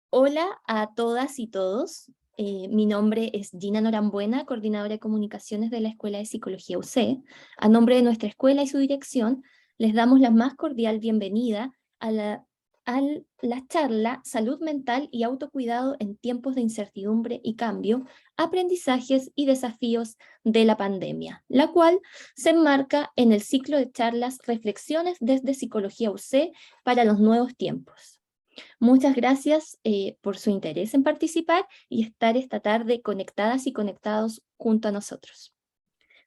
Hola a todas y todos. Mi nombre es Gina Norambuena, coordinadora de comunicaciones de la Escuela de Psicología UC. A nombre de nuestra escuela y su dirección, les damos la más cordial bienvenida a la charla Salud Mental y Autocuidado en tiempos de incertidumbre y cambio, aprendizajes y desafíos de la pandemia, la cual se enmarca en el ciclo de charlas Reflexiones desde Psicología UC para los nuevos tiempos. Muchas gracias por su interés en participar y estar esta tarde conectadas y conectados junto a nosotros.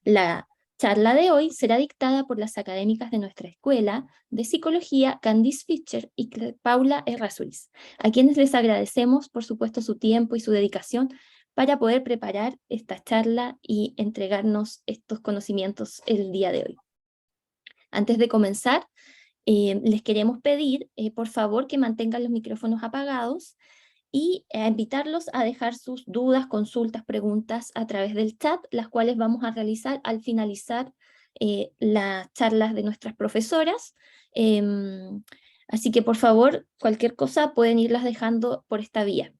La charla de hoy será dictada por las académicas de nuestra escuela de psicología, Candice Fischer y Paula Errázuriz, a quienes les agradecemos, por supuesto, su tiempo y su dedicación para poder preparar esta charla y entregarnos estos conocimientos el día de hoy. Antes de comenzar, les queremos pedir, por favor, que mantengan los micrófonos apagados y invitarlos a dejar sus dudas, consultas, preguntas a través del chat, las cuales vamos a realizar al finalizar las charlas de nuestras profesoras. Así que, por favor, cualquier cosa pueden irlas dejando por esta vía.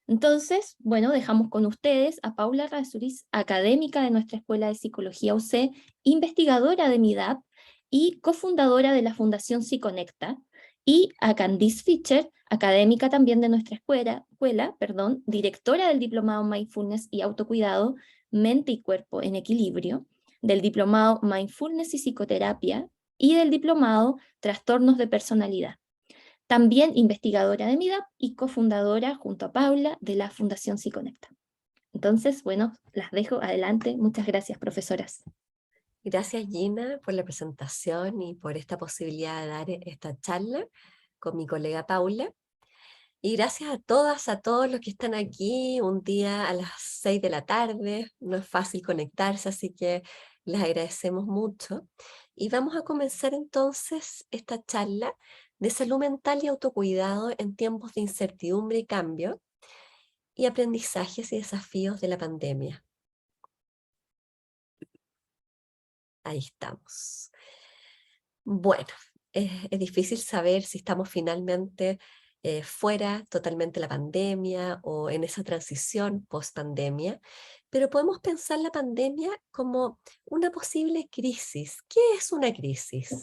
Entonces, bueno, dejamos con ustedes a Paula Errázuriz, académica de nuestra Escuela de Psicología UC, investigadora de MIDAP y cofundadora de la Fundación Psiconecta, y a Candice Fischer, académica también de nuestra directora del Diplomado Mindfulness y Autocuidado, Mente y Cuerpo en Equilibrio, del Diplomado Mindfulness y Psicoterapia y del Diplomado Trastornos de Personalidad. También investigadora de MIDAP y cofundadora junto a Paula de la Fundación Psiconecta. Entonces, bueno, las dejo adelante. Muchas gracias, profesoras. Gracias, Gina, por la presentación y por esta posibilidad de dar esta charla con mi colega Paula. Y gracias a todas, a todos los que están aquí un día a las 6 de la tarde. No es fácil conectarse, así que les agradecemos mucho. Y vamos a comenzar entonces esta charla de salud mental y autocuidado en tiempos de incertidumbre y cambio, y aprendizajes y desafíos de la pandemia. Ahí estamos. Bueno, es difícil saber si estamos finalmente fuera totalmente de la pandemia o en esa transición post-pandemia, pero podemos pensar la pandemia como una posible crisis. ¿Qué es una crisis?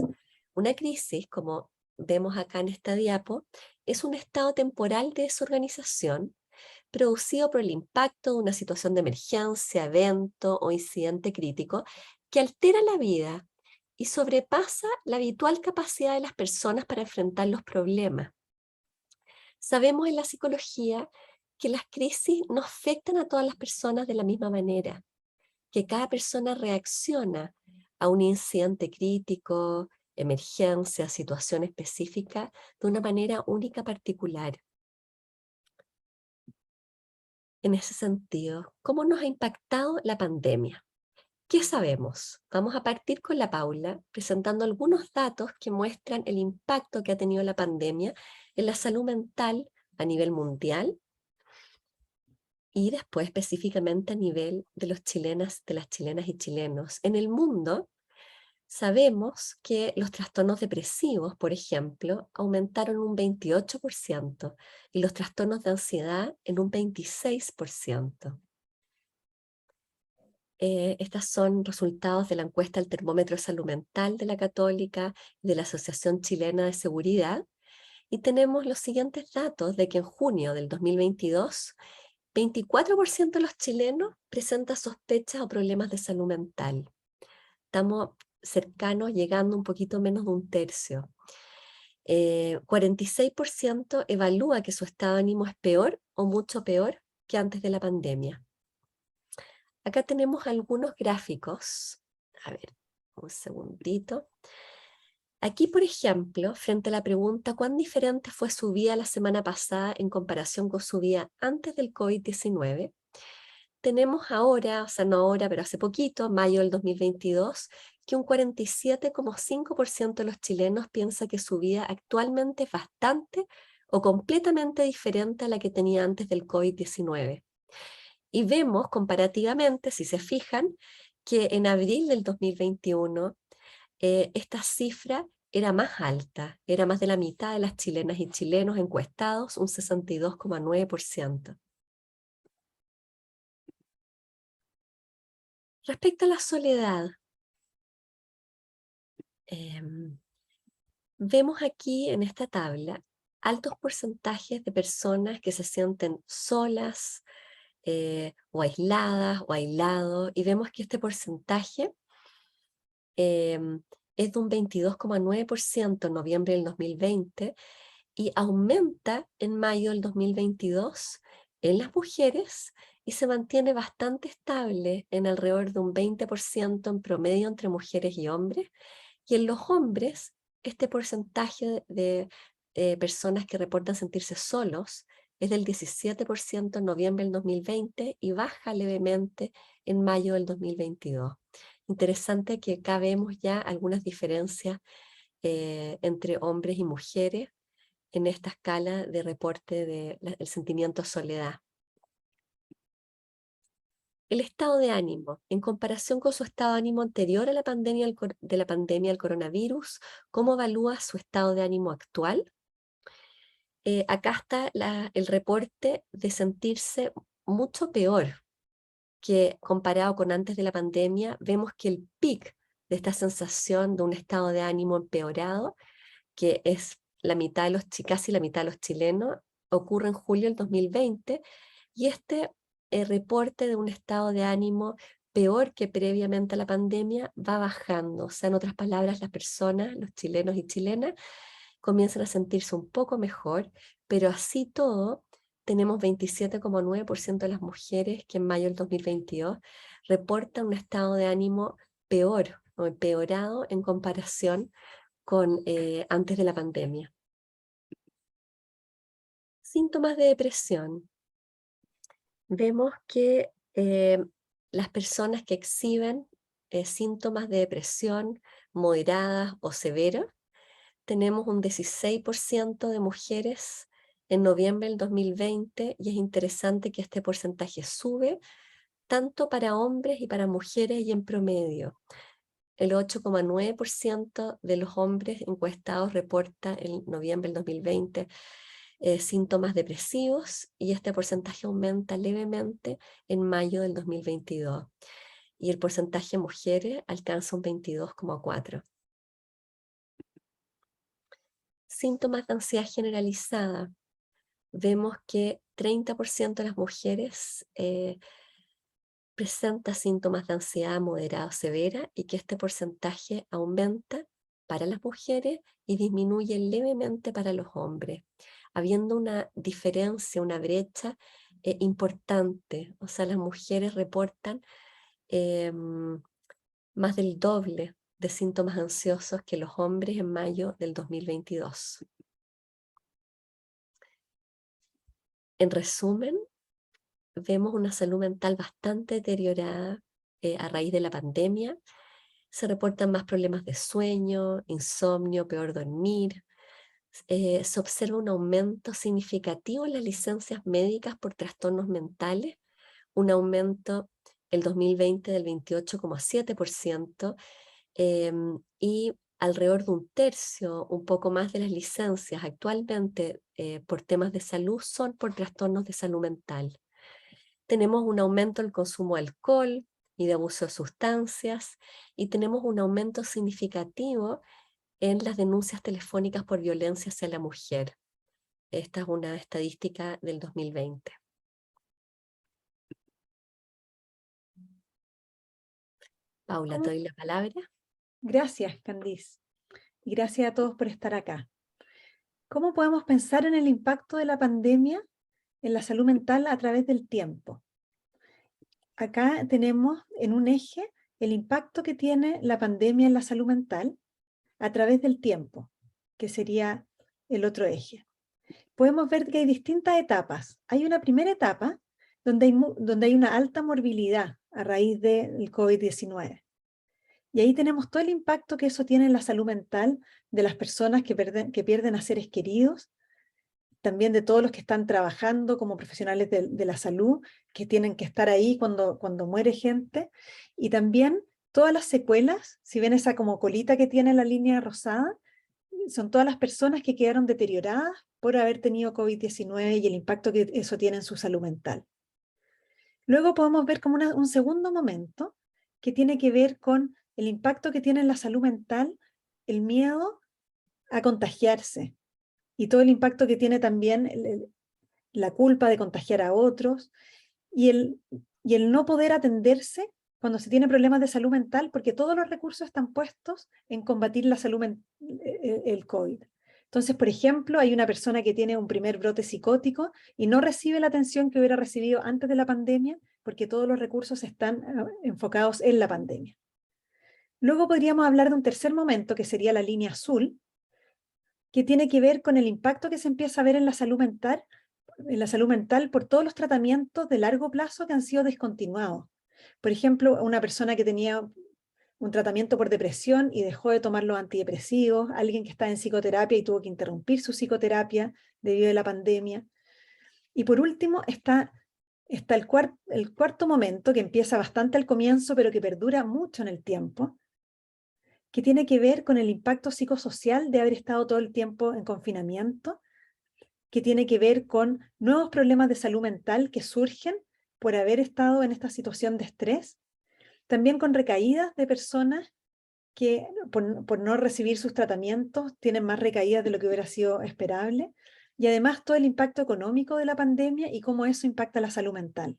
Una crisis, como vemos acá en esta diapo, es un estado temporal de desorganización producido por el impacto de una situación de emergencia, evento o incidente crítico que altera la vida y sobrepasa la habitual capacidad de las personas para enfrentar los problemas. Sabemos en la psicología que las crisis no afectan a todas las personas de la misma manera, que cada persona reacciona a un incidente crítico, emergencia, situación específica, de una manera única particular. En ese sentido, ¿cómo nos ha impactado la pandemia? ¿Qué sabemos? Vamos a partir con la Paula presentando algunos datos que muestran el impacto que ha tenido la pandemia en la salud mental a nivel mundial y después específicamente a nivel de las chilenas y chilenos. En el mundo sabemos que los trastornos depresivos, por ejemplo, aumentaron un 28% y los trastornos de ansiedad en un 26%. Estas son resultados de la encuesta del Termómetro de Salud Mental de la Católica y de la Asociación Chilena de Seguridad. Y tenemos los siguientes datos de que en junio del 2022, 24% de los chilenos presenta sospechas o problemas de salud mental. Estamos cercanos, llegando un poquito menos de un tercio. 46% evalúa que su estado de ánimo es peor o mucho peor que antes de la pandemia. Acá tenemos algunos gráficos. A ver, un segundito. Aquí, por ejemplo, frente a la pregunta ¿cuán diferente fue su vida la semana pasada en comparación con su vida antes del COVID-19? Tenemos ahora, o sea, no ahora, pero hace poquito, mayo del 2022, que un 47,5% de los chilenos piensa que su vida actualmente es bastante o completamente diferente a la que tenía antes del COVID-19. Y vemos comparativamente, si se fijan, que en abril del 2021 esta cifra era más alta, era más de la mitad de las chilenas y chilenos encuestados, un 62,9%. Respecto a la soledad, vemos aquí en esta tabla altos porcentajes de personas que se sienten solas o aisladas o aislados, y vemos que este porcentaje es de un 22,9% en noviembre del 2020 y aumenta en mayo del 2022 en las mujeres y se mantiene bastante estable en alrededor de un 20% en promedio entre mujeres y hombres. Y en los hombres, este porcentaje de personas que reportan sentirse solos es del 17% en noviembre del 2020 y baja levemente en mayo del 2022. Interesante que acá vemos ya algunas diferencias entre hombres y mujeres en esta escala de reporte del sentimiento de soledad. El estado de ánimo, en comparación con su estado de ánimo anterior a la pandemia del coronavirus, ¿cómo evalúa su estado de ánimo actual? Acá está el reporte de sentirse mucho peor que comparado con antes de la pandemia. Vemos que el pic de esta sensación de un estado de ánimo empeorado, que es casi la mitad de los chilenos, ocurre en julio del 2020, y este reporte de un estado de ánimo peor que previamente a la pandemia va bajando. O sea, en otras palabras, las personas, los chilenos y chilenas, comienzan a sentirse un poco mejor, pero así todo, tenemos 27,9% de las mujeres que en mayo del 2022 reportan un estado de ánimo peor o empeorado en comparación con antes de la pandemia. Síntomas de depresión. Vemos que las personas que exhiben síntomas de depresión moderadas o severas, tenemos un 16% de mujeres en noviembre del 2020, y es interesante que este porcentaje sube tanto para hombres y para mujeres y en promedio. El 8,9% de los hombres encuestados reporta en noviembre del 2020 síntomas depresivos, y este porcentaje aumenta levemente en mayo del 2022. Y el porcentaje de mujeres alcanza un 22,4%. Síntomas de ansiedad generalizada. Vemos que 30% de las mujeres presenta síntomas de ansiedad moderada o severa, y que este porcentaje aumenta para las mujeres y disminuye levemente para los hombres, habiendo una diferencia, una brecha importante. O sea, las mujeres reportan más del doble de síntomas ansiosos que los hombres en mayo del 2022. En resumen, vemos una salud mental bastante deteriorada a raíz de la pandemia. Se reportan más problemas de sueño, insomnio, peor dormir. Se observa un aumento significativo en las licencias médicas por trastornos mentales, un aumento el 2020 del 28,7%, y alrededor de un tercio, un poco más de las licencias actualmente por temas de salud son por trastornos de salud mental. Tenemos un aumento del consumo de alcohol y de abuso de sustancias, y tenemos un aumento significativo en las denuncias telefónicas por violencia hacia la mujer. Esta es una estadística del 2020. Paula, te doy la palabra. Gracias, Candice. Y gracias a todos por estar acá. ¿Cómo podemos pensar en el impacto de la pandemia en la salud mental a través del tiempo? Acá tenemos en un eje el impacto que tiene la pandemia en la salud mental a través del tiempo, que sería el otro eje. Podemos ver que hay distintas etapas. Hay una primera etapa donde hay una alta morbilidad a raíz del COVID-19. Y ahí tenemos todo el impacto que eso tiene en la salud mental de las personas que pierden a seres queridos, también de todos los que están trabajando como profesionales de la salud, que tienen que estar ahí cuando muere gente, y también todas las secuelas, si ven esa como colita que tiene la línea rosada, son todas las personas que quedaron deterioradas por haber tenido COVID-19 y el impacto que eso tiene en su salud mental. Luego podemos ver como un segundo momento que tiene que ver con el impacto que tiene en la salud mental el miedo a contagiarse y todo el impacto que tiene también la culpa de contagiar a otros y el no poder atenderse cuando se tiene problemas de salud mental, porque todos los recursos están puestos en combatir la salud el COVID. Entonces, por ejemplo, hay una persona que tiene un primer brote psicótico y no recibe la atención que hubiera recibido antes de la pandemia, porque todos los recursos están enfocados en la pandemia. Luego podríamos hablar de un tercer momento, que sería la línea azul, que tiene que ver con el impacto que se empieza a ver en la salud mental por todos los tratamientos de largo plazo que han sido descontinuados. Por ejemplo, una persona que tenía un tratamiento por depresión y dejó de tomar los antidepresivos, alguien que está en psicoterapia y tuvo que interrumpir su psicoterapia debido a la pandemia. Y por último está el cuarto momento, que empieza bastante al comienzo, pero que perdura mucho en el tiempo, que tiene que ver con el impacto psicosocial de haber estado todo el tiempo en confinamiento, que tiene que ver con nuevos problemas de salud mental que surgen por haber estado en esta situación de estrés, también con recaídas de personas que por no recibir sus tratamientos tienen más recaídas de lo que hubiera sido esperable, y además todo el impacto económico de la pandemia y cómo eso impacta la salud mental.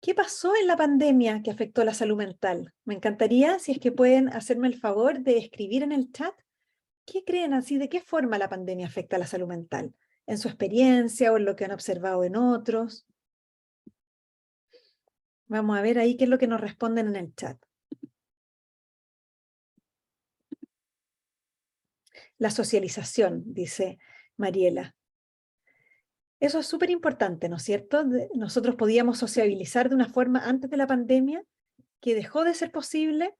¿Qué pasó en la pandemia que afectó la salud mental? Me encantaría, si es que pueden hacerme el favor de escribir en el chat, ¿qué creen así? ¿De qué forma la pandemia afecta a la salud mental? ¿En su experiencia o en lo que han observado en otros? Vamos a ver ahí qué es lo que nos responden en el chat. La socialización, dice Mariela. Eso es súper importante, ¿no es cierto? Nosotros podíamos sociabilizar de una forma antes de la pandemia que dejó de ser posible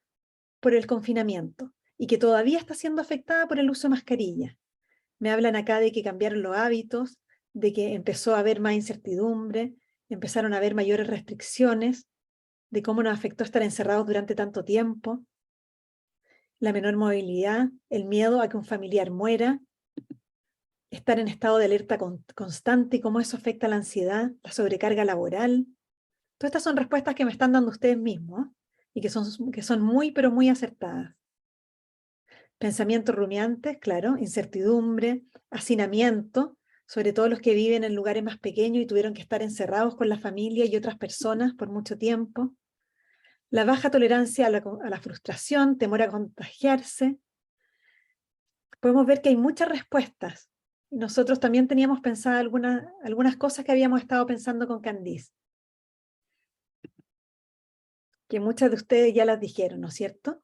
por el confinamiento y que todavía está siendo afectada por el uso de mascarilla. Me hablan acá de que cambiaron los hábitos, de que empezó a haber más incertidumbre, empezaron a haber mayores restricciones, de cómo nos afectó estar encerrados durante tanto tiempo, la menor movilidad, el miedo a que un familiar muera, estar en estado de alerta constante y cómo eso afecta la ansiedad, la sobrecarga laboral. Todas estas son respuestas que me están dando ustedes mismos y que son muy, pero muy acertadas. Pensamientos rumiantes, claro, incertidumbre, hacinamiento, sobre todo los que viven en lugares más pequeños y tuvieron que estar encerrados con la familia y otras personas por mucho tiempo. La baja tolerancia a la frustración, temor a contagiarse. Podemos ver que hay muchas respuestas. Nosotros también teníamos pensadas algunas cosas que habíamos estado pensando con Candice, que muchas de ustedes ya las dijeron, ¿no es cierto?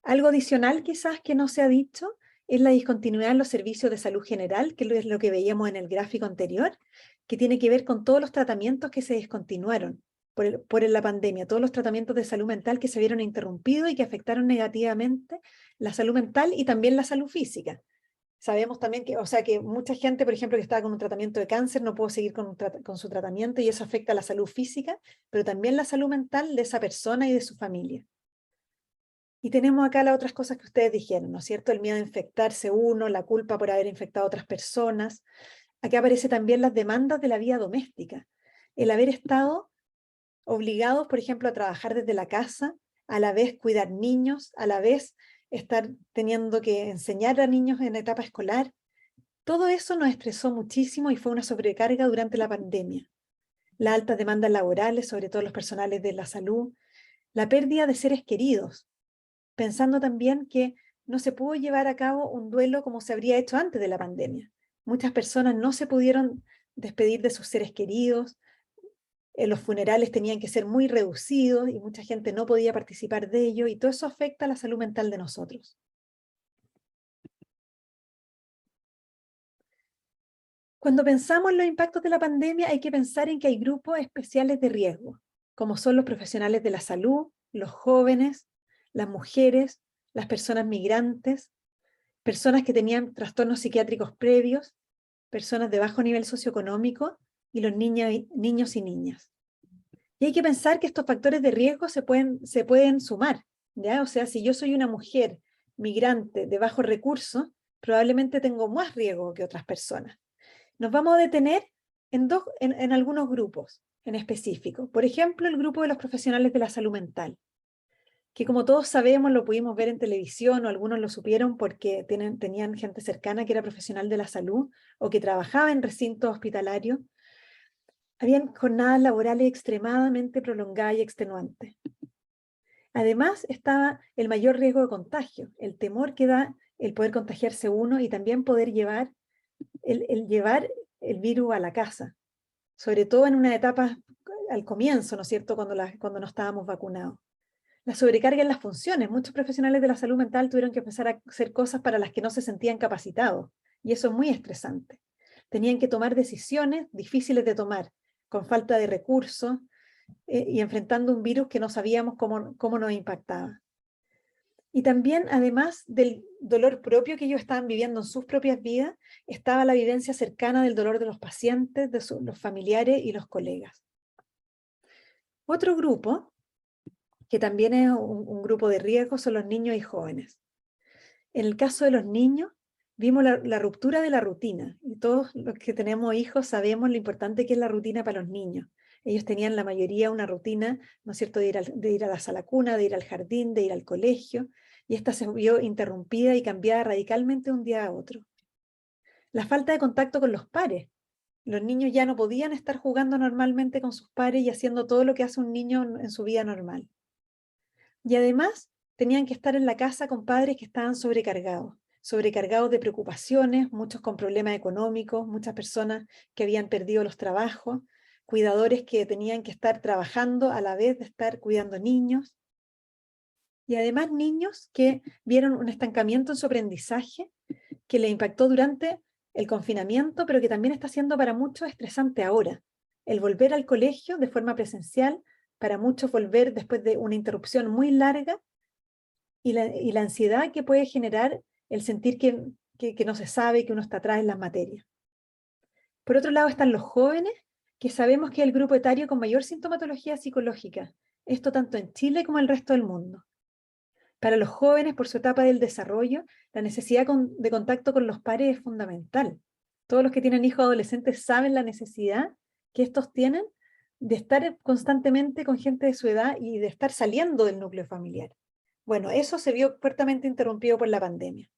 Algo adicional quizás que no se ha dicho es la discontinuidad en los servicios de salud general, que es lo que veíamos en el gráfico anterior, que tiene que ver con todos los tratamientos que se descontinuaron por la pandemia, todos los tratamientos de salud mental que se vieron interrumpidos y que afectaron negativamente la salud mental y también la salud física. Sabemos también que, que mucha gente, por ejemplo, que estaba con un tratamiento de cáncer no pudo seguir con su tratamiento y eso afecta a la salud física, pero también la salud mental de esa persona y de su familia. Y tenemos acá las otras cosas que ustedes dijeron, ¿no es cierto? El miedo a infectarse uno, la culpa por haber infectado a otras personas. Aquí aparecen también las demandas de la vida doméstica. El haber estado obligados, por ejemplo, a trabajar desde la casa, a la vez cuidar niños, a la vez estar teniendo que enseñar a niños en etapa escolar. Todo eso nos estresó muchísimo y fue una sobrecarga durante la pandemia. Las altas demandas laborales, sobre todo los personales de la salud, la pérdida de seres queridos, pensando también que no se pudo llevar a cabo un duelo como se habría hecho antes de la pandemia. Muchas personas no se pudieron despedir de sus seres queridos, los funerales tenían que ser muy reducidos y mucha gente no podía participar de ello y todo eso afecta a la salud mental de nosotros. Cuando pensamos en los impactos de la pandemia hay que pensar en que hay grupos especiales de riesgo, como son los profesionales de la salud, los jóvenes, las mujeres, las personas migrantes, personas que tenían trastornos psiquiátricos previos, personas de bajo nivel socioeconómico y los niños y niñas. Y hay que pensar que estos factores de riesgo se pueden sumar, ¿ya? O sea, si yo soy una mujer migrante de bajos recursos, probablemente tengo más riesgo que otras personas. Nos vamos a detener en algunos grupos en específico. Por ejemplo, el grupo de los profesionales de la salud mental, que como todos sabemos, lo pudimos ver en televisión o algunos lo supieron porque tenían gente cercana que era profesional de la salud o que trabajaba en recintos hospitalarios. Habían jornadas laborales extremadamente prolongadas y extenuantes. Además, estaba el mayor riesgo de contagio, el temor que da el poder contagiarse uno y también poder llevar llevar el virus a la casa, sobre todo en una etapa al comienzo, ¿no es cierto?, cuando no estábamos vacunados. La sobrecarga en las funciones. Muchos profesionales de la salud mental tuvieron que empezar a hacer cosas para las que no se sentían capacitados, y eso es muy estresante. Tenían que tomar decisiones difíciles de tomar, con falta de recursos, y enfrentando un virus que no sabíamos cómo nos impactaba. Y también, además del dolor propio que ellos estaban viviendo en sus propias vidas, estaba la vivencia cercana del dolor de los pacientes, de los familiares y los colegas. Otro grupo, que también es un grupo de riesgo, son los niños y jóvenes. En el caso de los niños, vimos la ruptura de la rutina, y todos los que tenemos hijos sabemos lo importante que es la rutina para los niños. Ellos tenían la mayoría una rutina, ¿no es cierto?, de ir a la sala cuna, de ir al jardín, de ir al colegio, y esta se vio interrumpida y cambiada radicalmente de un día a otro. La falta de contacto con los pares. Los niños ya no podían estar jugando normalmente con sus pares y haciendo todo lo que hace un niño en su vida normal. Y además tenían que estar en la casa con padres que estaban sobrecargados de preocupaciones, muchos con problemas económicos, muchas personas que habían perdido los trabajos, cuidadores que tenían que estar trabajando a la vez de estar cuidando niños. Y además niños que vieron un estancamiento en su aprendizaje que le impactó durante el confinamiento, pero que también está siendo para muchos estresante ahora. El volver al colegio de forma presencial, para muchos volver después de una interrupción muy larga, y la ansiedad que puede generar el sentir que no se sabe, que uno está atrás en las materias. Por otro lado están los jóvenes, que sabemos que es el grupo etario con mayor sintomatología psicológica, esto tanto en Chile como en el resto del mundo. Para los jóvenes, por su etapa del desarrollo, la necesidad de contacto con los pares es fundamental. Todos los que tienen hijos adolescentes saben la necesidad que estos tienen de estar constantemente con gente de su edad y de estar saliendo del núcleo familiar. Bueno, eso se vio fuertemente interrumpido por la pandemia.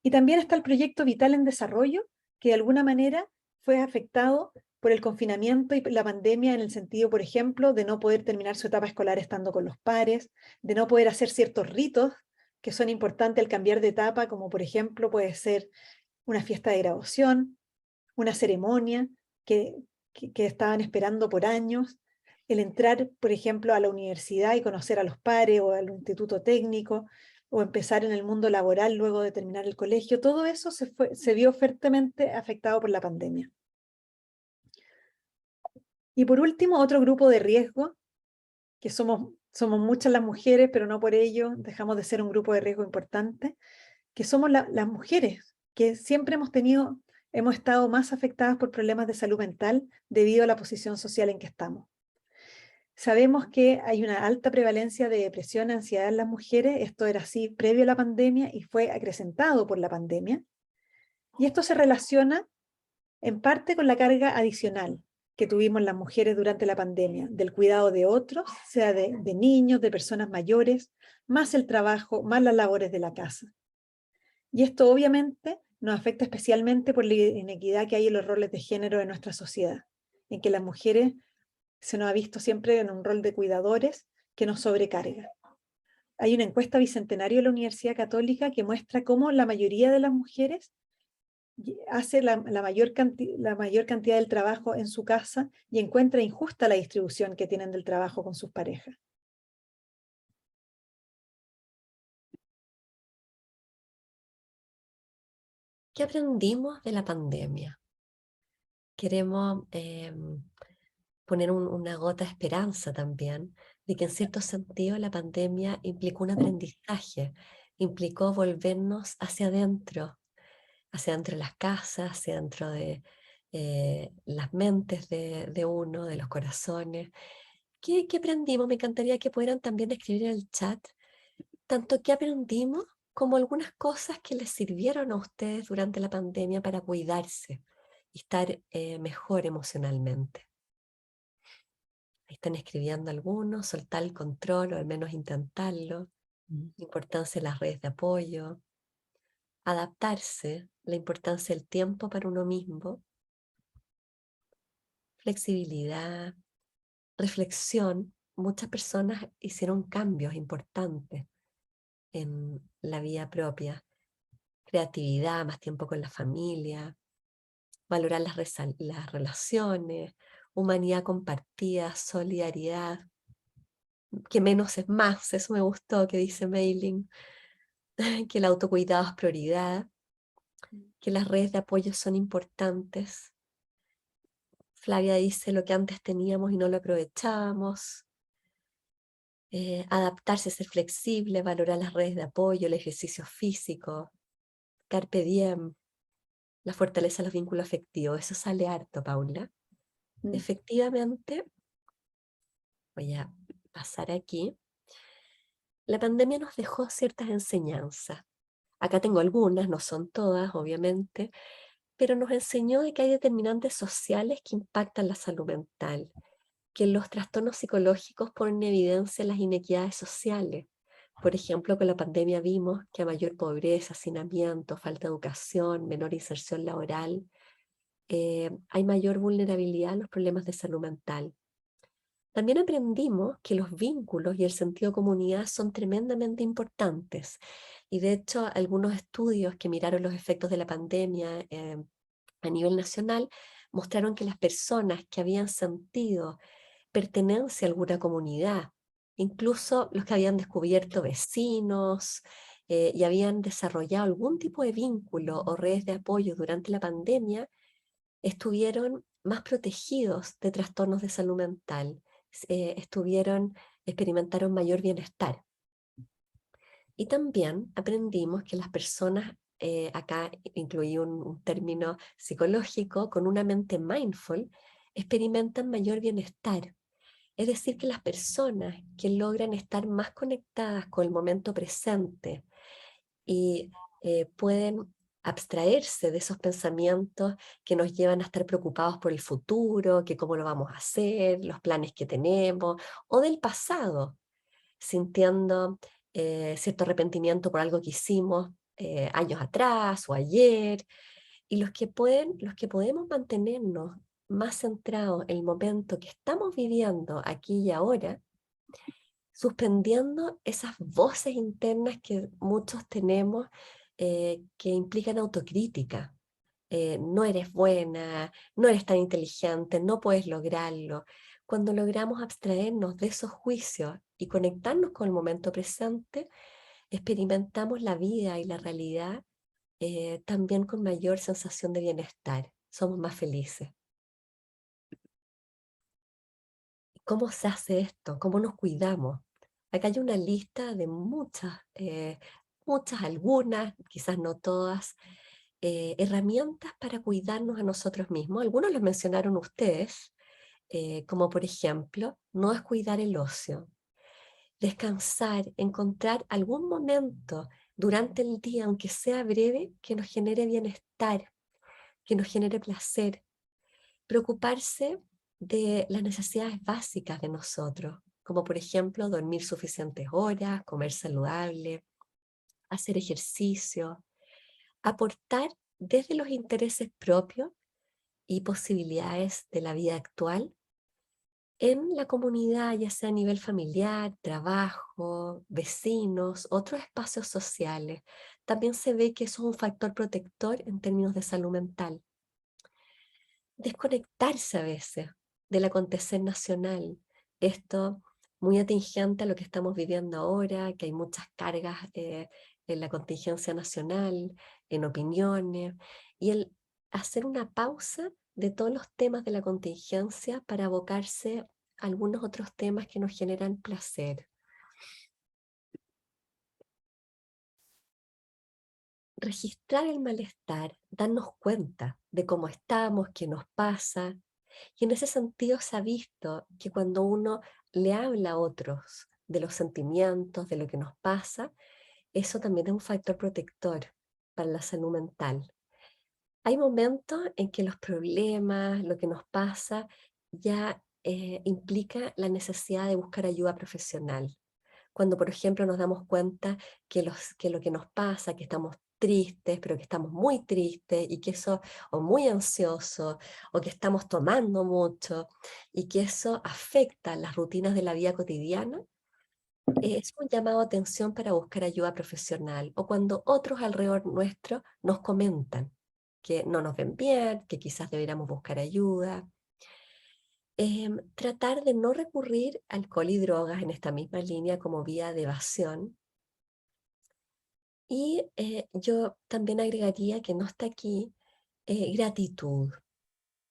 Y también está el proyecto Vital en Desarrollo, que de alguna manera fue afectado por el confinamiento y la pandemia en el sentido, por ejemplo, de no poder terminar su etapa escolar estando con los pares, de no poder hacer ciertos ritos que son importantes al cambiar de etapa, como por ejemplo puede ser una fiesta de graduación, una ceremonia que estaban esperando por años, el entrar, por ejemplo, a la universidad y conocer a los pares o al instituto técnico, o empezar en el mundo laboral luego de terminar el colegio, todo eso se vio fuertemente afectado por la pandemia. Y por último, otro grupo de riesgo, que somos muchas las mujeres, pero no por ello dejamos de ser un grupo de riesgo importante, que somos las mujeres, que siempre hemos estado más afectadas por problemas de salud mental debido a la posición social en que estamos. Sabemos que hay una alta prevalencia de depresión y ansiedad en las mujeres, esto era así previo a la pandemia y fue acrecentado por la pandemia, y esto se relaciona en parte con la carga adicional que tuvimos las mujeres durante la pandemia, del cuidado de otros, sea de niños, de personas mayores, más el trabajo, más las labores de la casa. Y esto obviamente nos afecta especialmente por la inequidad que hay en los roles de género de nuestra sociedad, en que las mujeres se nos ha visto siempre en un rol de cuidadores que nos sobrecarga. Hay una encuesta bicentenario de la Universidad Católica que muestra cómo la mayoría de las mujeres hace la mayor cantidad del trabajo en su casa y encuentra injusta la distribución que tienen del trabajo con sus parejas. ¿Qué aprendimos de la pandemia? Queremos poner una gota de esperanza también, de que en cierto sentido la pandemia implicó un aprendizaje implicó volvernos hacia adentro de las casas, hacia adentro de las mentes de uno, de los corazones. ¿Qué aprendimos? Me encantaría que pudieran también escribir en el chat tanto qué aprendimos como algunas cosas que les sirvieron a ustedes durante la pandemia para cuidarse y estar mejor emocionalmente. Ahí están escribiendo algunos, soltar el control o al menos intentarlo, la importancia de las redes de apoyo, adaptarse, la importancia del tiempo para uno mismo, flexibilidad, reflexión. Muchas personas hicieron cambios importantes en la vida propia, creatividad, más tiempo con la familia, valorar las relaciones, humanidad compartida, solidaridad, que menos es más, eso me gustó que dice Mailing, que el autocuidado es prioridad, que las redes de apoyo son importantes. Flavia dice lo que antes teníamos y no lo aprovechábamos. Adaptarse, ser flexible, valorar las redes de apoyo, el ejercicio físico, carpe diem, la fortaleza de los vínculos afectivos. Eso sale harto, Paula. Efectivamente, voy a pasar aquí. La pandemia nos dejó ciertas enseñanzas. Acá tengo algunas, no son todas, obviamente, pero nos enseñó de que hay determinantes sociales que impactan la salud mental, que los trastornos psicológicos ponen en evidencia las inequidades sociales. Por ejemplo, con la pandemia vimos que a mayor pobreza, hacinamiento, falta de educación, menor inserción laboral, hay mayor vulnerabilidad a los problemas de salud mental. También aprendimos que los vínculos y el sentido de comunidad son tremendamente importantes. Y de hecho, algunos estudios que miraron los efectos de la pandemia a nivel nacional mostraron que las personas que habían sentido pertenencia a alguna comunidad, incluso los que habían descubierto vecinos y habían desarrollado algún tipo de vínculo o redes de apoyo durante la pandemia, estuvieron más protegidos de trastornos de salud mental, experimentaron mayor bienestar. Y también aprendimos que las personas, acá incluí un término psicológico, con una mente mindful, experimentan mayor bienestar. Es decir, que las personas que logran estar más conectadas con el momento presente y pueden abstraerse de esos pensamientos que nos llevan a estar preocupados por el futuro, que cómo lo vamos a hacer, los planes que tenemos, o del pasado, sintiendo cierto arrepentimiento por algo que hicimos años atrás o ayer, y los que podemos mantenernos más centrados en el momento que estamos viviendo aquí y ahora, suspendiendo esas voces internas que muchos tenemos que implican autocrítica. No eres buena, no eres tan inteligente, no puedes lograrlo. Cuando logramos abstraernos de esos juicios y conectarnos con el momento presente, experimentamos la vida y la realidad también con mayor sensación de bienestar. Somos más felices. ¿Cómo se hace esto? ¿Cómo nos cuidamos? Acá hay una lista de muchas, algunas, quizás no todas, herramientas para cuidarnos a nosotros mismos. Algunos los mencionaron ustedes, como por ejemplo, no descuidar el ocio, descansar, encontrar algún momento durante el día, aunque sea breve, que nos genere bienestar, que nos genere placer, preocuparse de las necesidades básicas de nosotros, como por ejemplo dormir suficientes horas, comer saludable, hacer ejercicio, aportar desde los intereses propios y posibilidades de la vida actual en la comunidad, ya sea a nivel familiar, trabajo, vecinos, otros espacios sociales. También se ve que eso es un factor protector en términos de salud mental. Desconectarse a veces del acontecer nacional. Esto muy atingente a lo que estamos viviendo ahora, que hay muchas cargas en la contingencia nacional, en opiniones, y el hacer una pausa de todos los temas de la contingencia para abocarse a algunos otros temas que nos generan placer. registrar el malestar, darnos cuenta de cómo estamos, qué nos pasa. Y en ese sentido se ha visto que cuando uno le habla a otros de los sentimientos, de lo que nos pasa, eso también es un factor protector para la salud mental. Hay momentos en que los problemas, lo que nos pasa, ya implica la necesidad de buscar ayuda profesional. Cuando, por ejemplo, nos damos cuenta que lo que nos pasa, que estamos tristes, pero que estamos muy tristes y que eso, o muy ansiosos, o que estamos tomando mucho y que eso afecta las rutinas de la vida cotidiana, es un llamado a atención para buscar ayuda profesional. O cuando otros alrededor nuestro nos comentan que no nos ven bien, que quizás deberíamos buscar ayuda. Tratar de no recurrir a alcohol y drogas en esta misma línea como vía de evasión. Y yo también agregaría que no está aquí gratitud.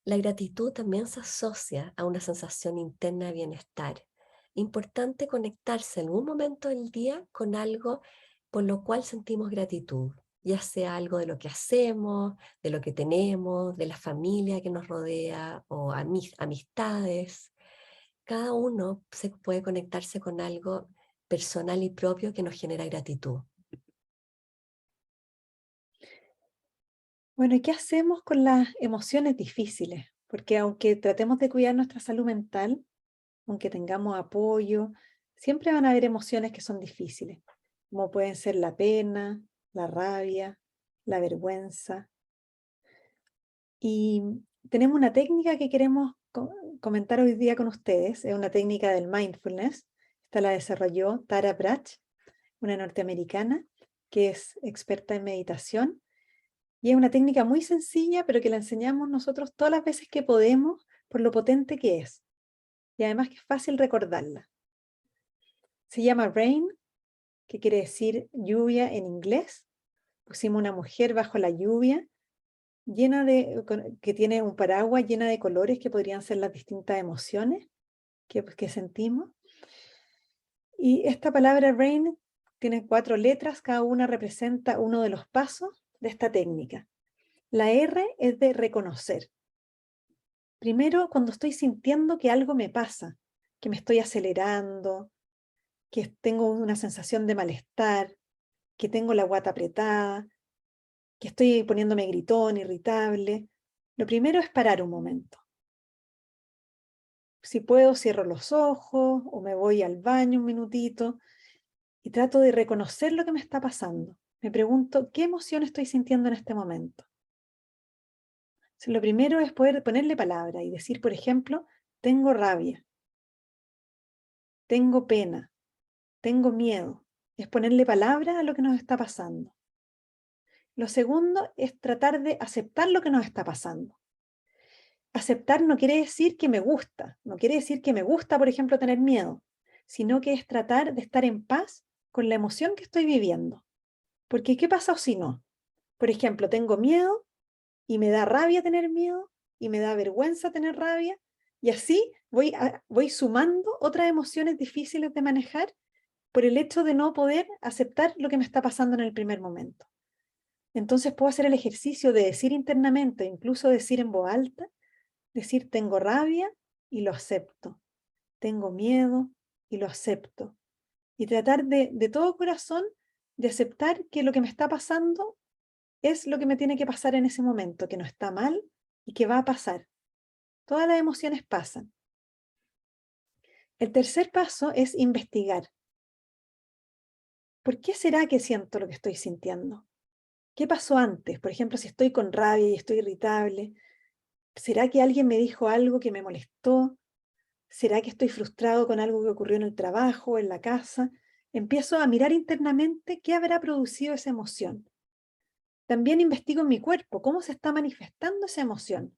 La gratitud también se asocia a una sensación interna de bienestar. Importante conectarse en algún momento del día con algo por lo cual sentimos gratitud, ya sea algo de lo que hacemos, de lo que tenemos, de la familia que nos rodea o amistades. Cada uno se puede conectarse con algo personal y propio que nos genera gratitud. Bueno, ¿y qué hacemos con las emociones difíciles? Porque aunque tratemos de cuidar nuestra salud mental, aunque tengamos apoyo, siempre van a haber emociones que son difíciles, como pueden ser la pena, la rabia, la vergüenza. Y tenemos una técnica que queremos comentar hoy día con ustedes, es una técnica del mindfulness. Esta la desarrolló Tara Brach, una norteamericana que es experta en meditación. Y es una técnica muy sencilla, pero que la enseñamos nosotros todas las veces que podemos por lo potente que es. Y además que es fácil recordarla. Se llama Rain, que quiere decir lluvia en inglés. Pusimos una mujer bajo la lluvia, que tiene un paraguas llena de colores que podrían ser las distintas emociones que sentimos. Y esta palabra Rain tiene 4 letras, cada una representa uno de los pasos de esta técnica. La R es de reconocer. Primero, cuando estoy sintiendo que algo me pasa, que me estoy acelerando, que tengo una sensación de malestar, que tengo la guata apretada, que estoy poniéndome gritón, irritable, lo primero es parar un momento. Si puedo, cierro los ojos o me voy al baño un minutito y trato de reconocer lo que me está pasando. Me pregunto, ¿qué emoción estoy sintiendo en este momento? Lo primero es poder ponerle palabra y decir, por ejemplo, tengo rabia, tengo pena, tengo miedo. Es ponerle palabra a lo que nos está pasando. Lo segundo es tratar de aceptar lo que nos está pasando. Aceptar no quiere decir que me gusta, no quiere decir que me gusta, por ejemplo, tener miedo, sino que es tratar de estar en paz con la emoción que estoy viviendo. Porque ¿qué pasa si no? Por ejemplo, tengo miedo y me da rabia tener miedo y me da vergüenza tener rabia y así voy sumando otras emociones difíciles de manejar por el hecho de no poder aceptar lo que me está pasando en el primer momento. Entonces puedo hacer el ejercicio de decir internamente, incluso decir en voz alta, decir tengo rabia y lo acepto, tengo miedo y lo acepto. Y tratar de todo corazón de aceptar que lo que me está pasando es lo que me tiene que pasar en ese momento, que no está mal y que va a pasar. Todas las emociones pasan. El tercer paso es investigar. ¿Por qué será que siento lo que estoy sintiendo? ¿Qué pasó antes? Por ejemplo, si estoy con rabia y estoy irritable, ¿será que alguien me dijo algo que me molestó? ¿Será que estoy frustrado con algo que ocurrió en el trabajo, en la casa? Empiezo a mirar internamente qué habrá producido esa emoción. También investigo en mi cuerpo, cómo se está manifestando esa emoción.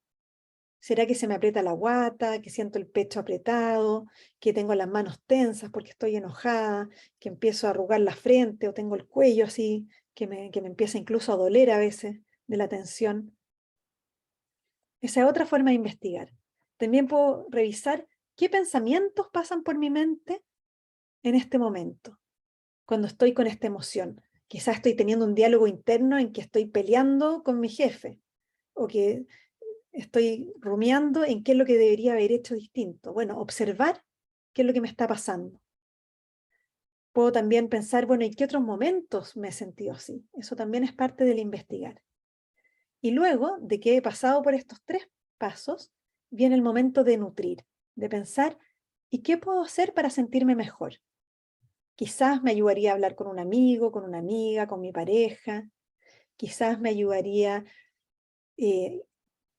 ¿Será que se me aprieta la guata, que siento el pecho apretado, que tengo las manos tensas porque estoy enojada, que empiezo a arrugar la frente o tengo el cuello así, que me empieza incluso a doler a veces de la tensión? Esa es otra forma de investigar. También puedo revisar qué pensamientos pasan por mi mente en este momento, cuando estoy con esta emoción. Quizás estoy teniendo un diálogo interno en que estoy peleando con mi jefe, o que estoy rumiando en qué es lo que debería haber hecho distinto. Bueno, observar qué es lo que me está pasando. Puedo también pensar, bueno, ¿en qué otros momentos me he sentido así? Eso también es parte del investigar. Y luego de que he pasado por estos 3 pasos, viene el momento de nutrir, de pensar, ¿y qué puedo hacer para sentirme mejor? Quizás me ayudaría a hablar con un amigo, con una amiga, con mi pareja. Quizás me ayudaría eh,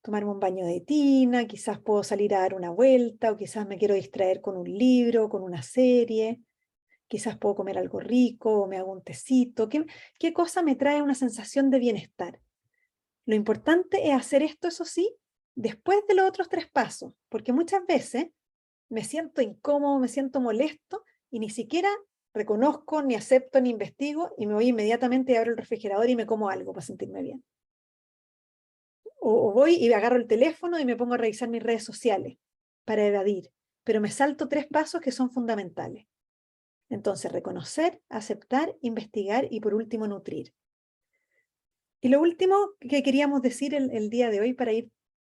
tomarme un baño de tina, quizás puedo salir a dar una vuelta, o quizás me quiero distraer con un libro, con una serie. Quizás puedo comer algo rico o me hago un tecito. ¿Qué cosa me trae una sensación de bienestar? Lo importante es hacer esto, eso sí, después de los otros 3 pasos, porque muchas veces me siento incómodo, me siento molesto y ni siquiera reconozco, ni acepto, ni investigo y me voy inmediatamente y abro el refrigerador y me como algo para sentirme bien. O voy y agarro el teléfono y me pongo a revisar mis redes sociales para evadir, pero me salto 3 pasos que son fundamentales. Entonces, reconocer, aceptar, investigar y por último, nutrir. Y lo último que queríamos decir el día de hoy para ir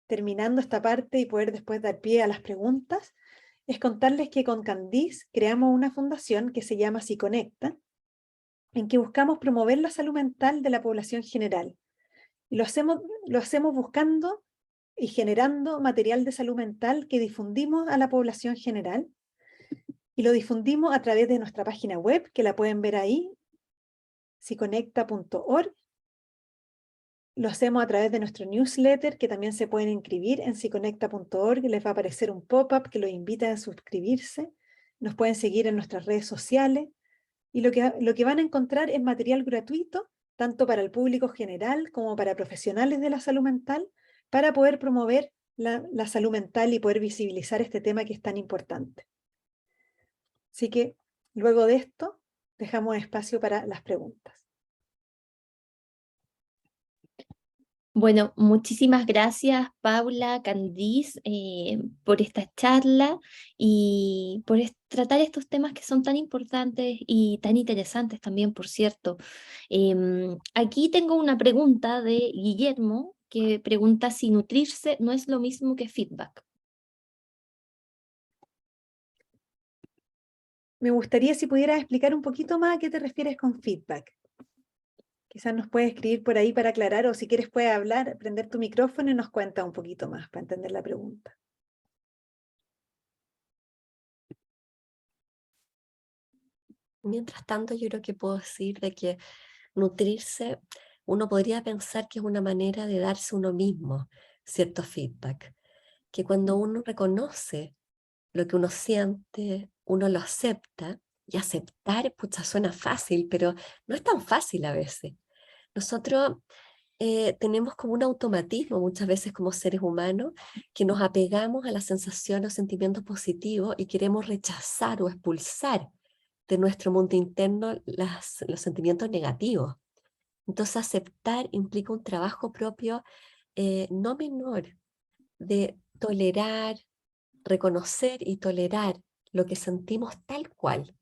terminando esta parte y poder después dar pie a las preguntas, es contarles que con Candice creamos una fundación que se llama Psiconecta, en que buscamos promover la salud mental de la población general. Y lo hacemos buscando y generando material de salud mental que difundimos a la población general. Y lo difundimos a través de nuestra página web, que la pueden ver ahí, psiconecta.org. Lo hacemos a través de nuestro newsletter, que también se pueden inscribir en psiconecta.org. Les va a aparecer un pop-up que los invita a suscribirse. Nos pueden seguir en nuestras redes sociales. Y lo que van a encontrar es material gratuito, tanto para el público general como para profesionales de la salud mental, para poder promover la salud mental y poder visibilizar este tema que es tan importante. Así que luego de esto, dejamos espacio para las preguntas. Bueno, muchísimas gracias, Paula, Candice, por esta charla y por tratar estos temas que son tan importantes y tan interesantes también, por cierto. Aquí tengo una pregunta de Guillermo que pregunta si nutrirse no es lo mismo que feedback. Me gustaría si pudieras explicar un poquito más a qué te refieres con feedback. Quizás nos puedes escribir por ahí para aclarar, o si quieres puedes hablar, prender tu micrófono y nos cuenta un poquito más para entender la pregunta. Mientras tanto, yo creo que puedo decir de que nutrirse, uno podría pensar que es una manera de darse uno mismo cierto feedback, que cuando uno reconoce lo que uno siente, uno lo acepta, y aceptar, pucha, suena fácil, pero no es tan fácil a veces. Nosotros tenemos como un automatismo muchas veces como seres humanos que nos apegamos a la sensación o sentimientos positivos y queremos rechazar o expulsar de nuestro mundo interno los sentimientos negativos. Entonces aceptar implica un trabajo propio no menor de tolerar, reconocer y tolerar lo que sentimos tal cual,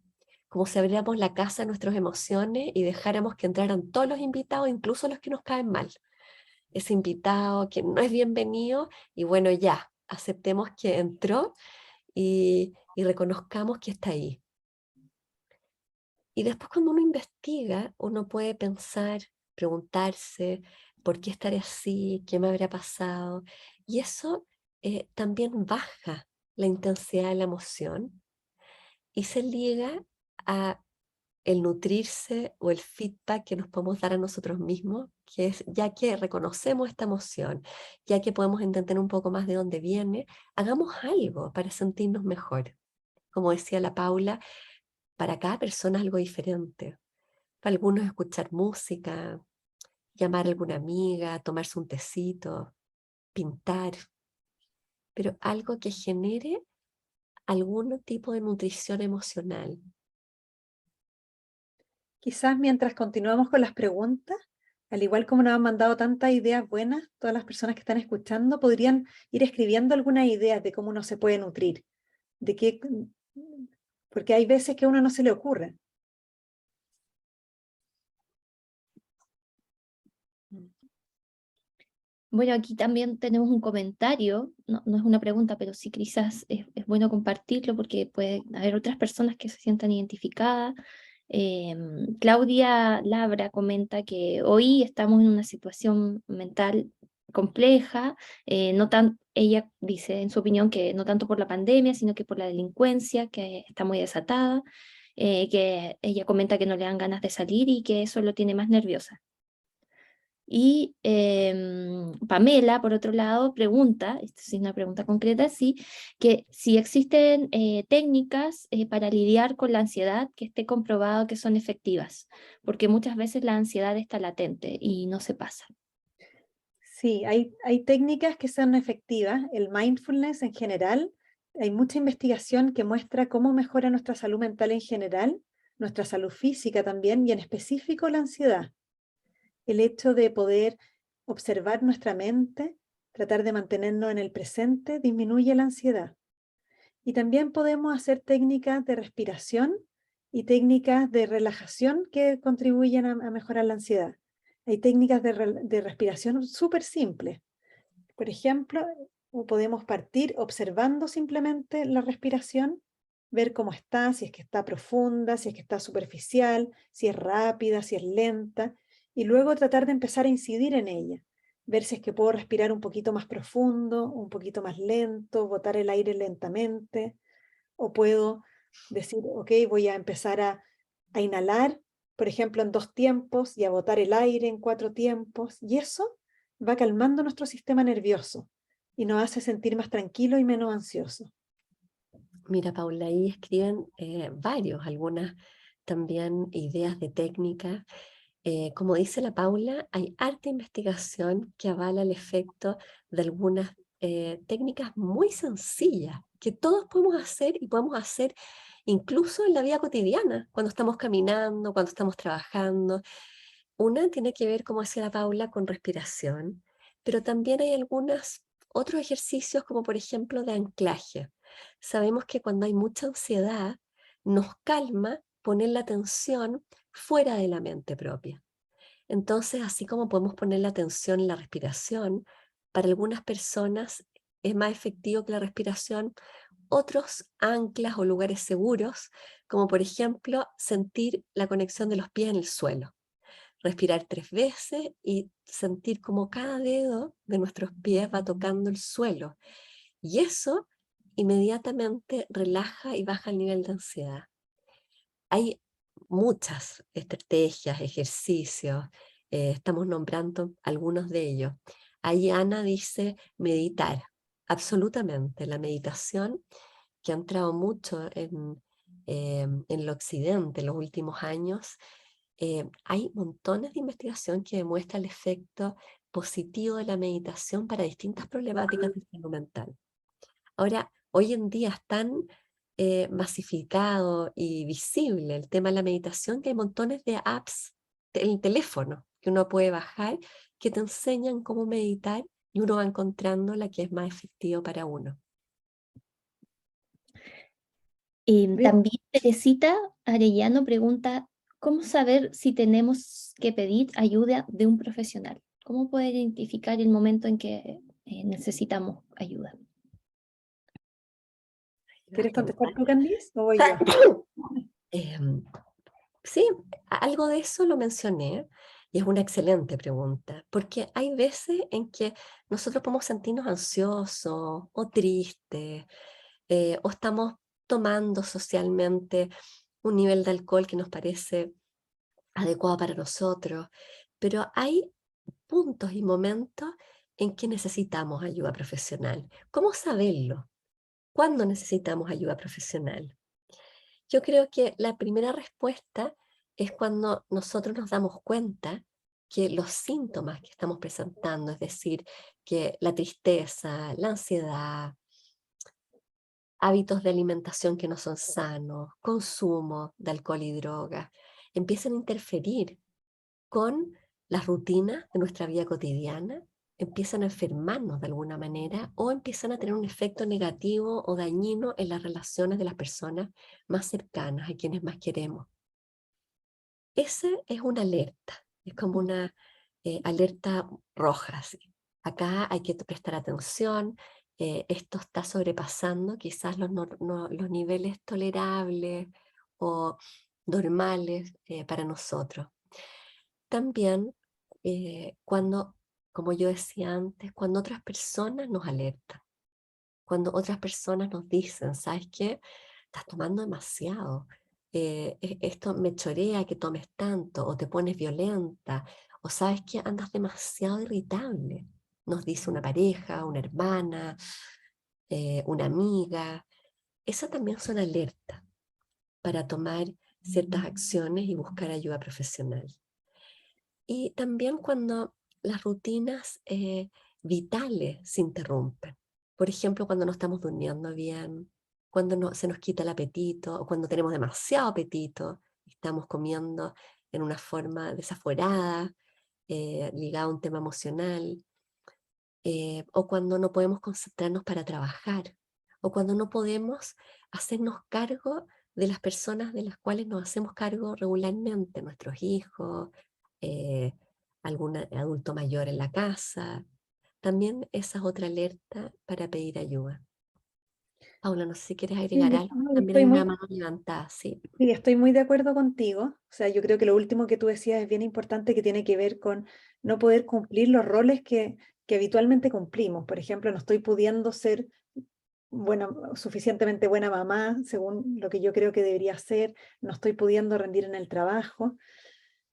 como si abriéramos la casa a nuestras emociones y dejáramos que entraran todos los invitados, incluso los que nos caen mal. Ese invitado que no es bienvenido y bueno, ya, aceptemos que entró y reconozcamos que está ahí. Y después cuando uno investiga, uno puede pensar, preguntarse, ¿por qué estaré así? ¿Qué me habrá pasado? Y eso también baja la intensidad de la emoción y se liga a el nutrirse o el feedback que nos podemos dar a nosotros mismos, que es ya que reconocemos esta emoción, ya que podemos entender un poco más de dónde viene, hagamos algo para sentirnos mejor. Como decía la Paula, para cada persona es algo diferente. Para algunos escuchar música, llamar a alguna amiga, tomarse un tecito, pintar, pero algo que genere algún tipo de nutrición emocional. Quizás mientras continuamos con las preguntas, al igual como nos han mandado tantas ideas buenas, todas las personas que están escuchando podrían ir escribiendo algunas ideas de cómo uno se puede nutrir, de qué, porque hay veces que a uno no se le ocurre. Bueno, aquí también tenemos un comentario, no es una pregunta, pero sí quizás es bueno compartirlo porque puede haber otras personas que se sientan identificadas. Claudia Labra comenta que hoy estamos en una situación mental compleja, ella dice en su opinión que no tanto por la pandemia, sino que por la delincuencia que está muy desatada, que ella comenta que no le dan ganas de salir y que eso lo tiene más nerviosa. Y Pamela, por otro lado, pregunta, esta sí es una pregunta concreta, sí, que si existen técnicas para lidiar con la ansiedad que esté comprobado que son efectivas, porque muchas veces la ansiedad está latente y no se pasa. Sí, hay técnicas que son efectivas. El mindfulness en general, hay mucha investigación que muestra cómo mejora nuestra salud mental en general, nuestra salud física también, y en específico la ansiedad. El hecho de poder observar nuestra mente, tratar de mantenernos en el presente, disminuye la ansiedad. Y también podemos hacer técnicas de respiración y técnicas de relajación que contribuyen a mejorar la ansiedad. Hay técnicas de respiración súper simples. Por ejemplo, podemos partir observando simplemente la respiración, ver cómo está, si es que está profunda, si es que está superficial, si es rápida, si es lenta, y luego tratar de empezar a incidir en ella, ver si es que puedo respirar un poquito más profundo, un poquito más lento, botar el aire lentamente, o puedo decir, ok, voy a empezar a inhalar, por ejemplo, en 2 tiempos y a botar el aire en 4 tiempos, y eso va calmando nuestro sistema nervioso y nos hace sentir más tranquilo y menos ansioso. Mira, Paula, ahí escriben algunas también ideas de técnica. Como dice la Paula, hay harta investigación que avala el efecto de algunas técnicas muy sencillas que todos podemos hacer y podemos hacer incluso en la vida cotidiana, cuando estamos caminando, cuando estamos trabajando. Una tiene que ver, como decía la Paula, con respiración, pero también hay algunos otros ejercicios como por ejemplo de anclaje. Sabemos que cuando hay mucha ansiedad nos calma poner la atención fuera de la mente propia. Entonces, así como podemos poner la atención en la respiración, para algunas personas es más efectivo que la respiración otros anclas o lugares seguros, como por ejemplo sentir la conexión de los pies en el suelo. Respirar 3 veces y sentir como cada dedo de nuestros pies va tocando el suelo. Y eso inmediatamente relaja y baja el nivel de ansiedad. Hay muchas estrategias, ejercicios, estamos nombrando algunos de ellos. Ahí Ana dice meditar. Absolutamente, la meditación que ha entrado mucho en el occidente en los últimos años, hay montones de investigación que demuestra el efecto positivo de la meditación para distintas problemáticas de salud mental. Ahora, hoy en día es tan masificado y visible el tema de la meditación que hay montones de apps en el teléfono que uno puede bajar que te enseñan cómo meditar y uno va encontrando la que es más efectivo para uno. También Teresita Arellano pregunta, ¿cómo saber si tenemos que pedir ayuda de un profesional? ¿Cómo poder identificar el momento en que necesitamos ayuda? ¿Quieres contestar tú, Candice, o voy yo? Sí, algo de eso lo mencioné y es una excelente pregunta, porque hay veces en que nosotros podemos sentirnos ansiosos o tristes, o estamos tomando socialmente un nivel de alcohol que nos parece adecuado para nosotros, pero hay puntos y momentos en que necesitamos ayuda profesional. ¿Cómo saberlo? ¿Cuándo necesitamos ayuda profesional? Yo creo que la primera respuesta es cuando nosotros nos damos cuenta que los síntomas que estamos presentando, es decir, que la tristeza, la ansiedad, hábitos de alimentación que no son sanos, consumo de alcohol y drogas, empiezan a interferir con las rutinas de nuestra vida cotidiana, empiezan a enfermarnos de alguna manera o empiezan a tener un efecto negativo o dañino en las relaciones de las personas más cercanas, a quienes más queremos. Esa es una alerta, es como una alerta roja, así. acá hay que prestar atención, esto está sobrepasando quizás los niveles tolerables o normales para nosotros. También cuando, como yo decía antes, cuando otras personas nos alertan, cuando otras personas nos dicen, ¿sabes qué? Estás tomando demasiado, esto me chorea que tomes tanto, o te pones violenta, o sabes que andas demasiado irritable, nos dice una pareja, una hermana, una amiga. Eso también son alertas para tomar ciertas acciones y buscar ayuda profesional. Y también cuando las rutinas vitales se interrumpen. Por ejemplo, cuando no estamos durmiendo bien, cuando se nos quita el apetito, o cuando tenemos demasiado apetito, estamos comiendo en una forma desaforada, ligada a un tema emocional, o cuando no podemos concentrarnos para trabajar, o cuando no podemos hacernos cargo de las personas de las cuales nos hacemos cargo regularmente, nuestros hijos, eh, algún adulto mayor en la casa. También esa es otra alerta para pedir ayuda. Paula, no sé si quieres Sí, agregar algo. no, También hay una mano levantada, sí. sí, estoy muy de acuerdo contigo. O sea, yo creo que lo último que tú decías es bien importante, que tiene que ver con no poder cumplir los roles que habitualmente cumplimos. Por ejemplo, no estoy pudiendo ser suficientemente buena mamá, según lo que yo creo que debería ser, no estoy pudiendo rendir en el trabajo.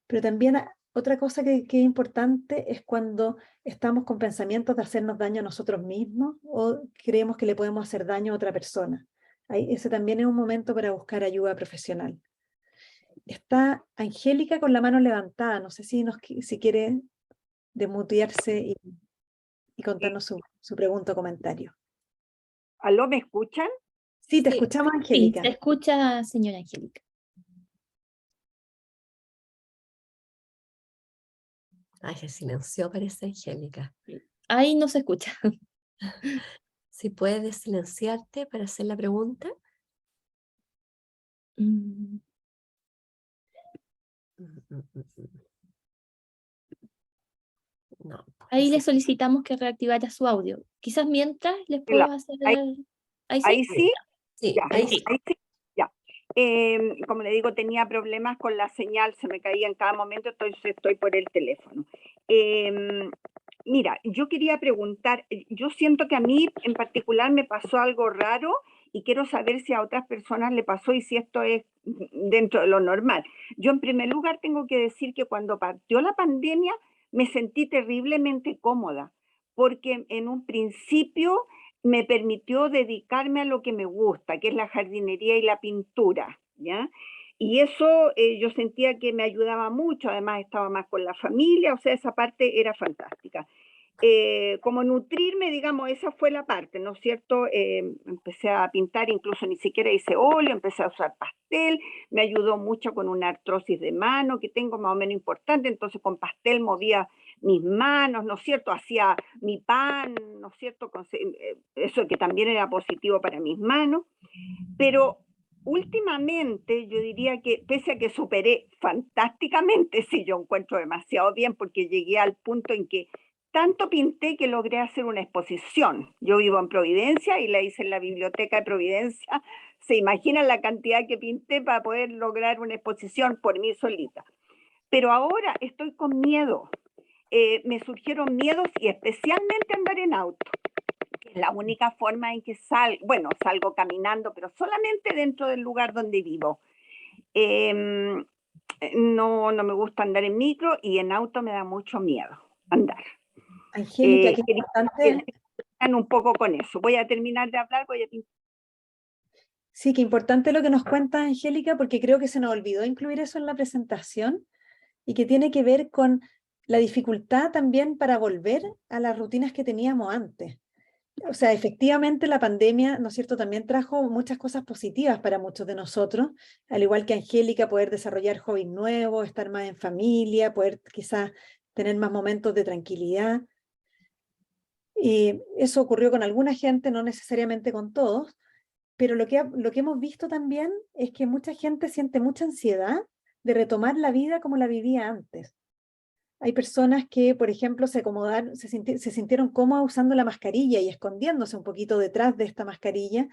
Pero también otra cosa que es importante es cuando estamos con pensamientos de hacernos daño a nosotros mismos o creemos que le podemos hacer daño a otra persona. Ahí, ese también es un momento para buscar ayuda profesional. Está Angélica con la mano levantada, no sé si quiere desmutearse y Eh, contarnos su pregunta o comentario. ¿Aló, me escuchan? Sí, te Sí, escuchamos, Sí, Angélica. se escucha, señora Angélica. ay, se silenció, parece Angélica. Ahí no se escucha. Si puedes silenciarte para hacer la pregunta. Mm, No, Ahí le parece que solicitamos que reactivara su audio. Quizás mientras les puedo Hola, hacer... ahí, ¿Ahí sí? ahí sí, sí, ya, ahí Sí. sí. ahí sí, ya. Como le digo, tenía problemas con la señal, se me caía en cada momento, estoy por el teléfono. Em, Mira, yo quería preguntar, yo siento que a mí en particular me pasó algo raro y quiero saber si a otras personas le pasó y si esto es dentro de lo normal. Yo en primer lugar tengo que decir que cuando partió la pandemia me sentí terriblemente cómoda, porque en un principio me permitió dedicarme a lo que me gusta, que es la jardinería y la pintura, ¿ya? Y eso yo sentía que me ayudaba mucho, además estaba más con la familia, o sea, esa parte era fantástica. Como nutrirme, digamos, esa fue la parte, ¿no es cierto? Empecé a pintar, incluso ni siquiera hice óleo, empecé a usar pastel, me ayudó mucho con una artrosis de mano que tengo más o menos importante, entonces con pastel movía mis manos, ¿no es cierto? Hacía mi pan, ¿no es cierto? Eso que también era positivo para mis manos, pero últimamente yo diría que pese a que superé fantásticamente, sí, yo encuentro demasiado bien porque llegué al punto en que tanto pinté que logré hacer una exposición. Yo vivo en Providencia y la hice en la biblioteca de Providencia. Se imaginan la cantidad que pinté para poder lograr una exposición por mí solita. Pero ahora estoy con miedo. Me surgieron miedos y especialmente andar en auto. Es la única forma en que salgo caminando, pero solamente dentro del lugar donde vivo. Eh, no me gusta andar en micro y en auto me da mucho miedo andar. Angélica, qué Quería importante. que me un poco con eso. Voy a terminar de hablar, voy a pintar. Sí, qué importante lo que nos cuenta Angélica, porque creo que se nos olvidó incluir eso en la presentación y que tiene que ver con la dificultad también para volver a las rutinas que teníamos antes. O sea, efectivamente la pandemia, ¿no es cierto?, también trajo muchas cosas positivas para muchos de nosotros, al igual que Angélica, poder desarrollar hobbies nuevos, estar más en familia, poder quizás tener más momentos de tranquilidad. Y eso ocurrió con alguna gente, no necesariamente con todos, pero lo que hemos visto también es que mucha gente siente mucha ansiedad de retomar la vida como la vivía antes. Hay personas que, por ejemplo, se acomodaron, se sintieron cómodas usando la mascarilla y escondiéndose un poquito detrás de esta mascarilla,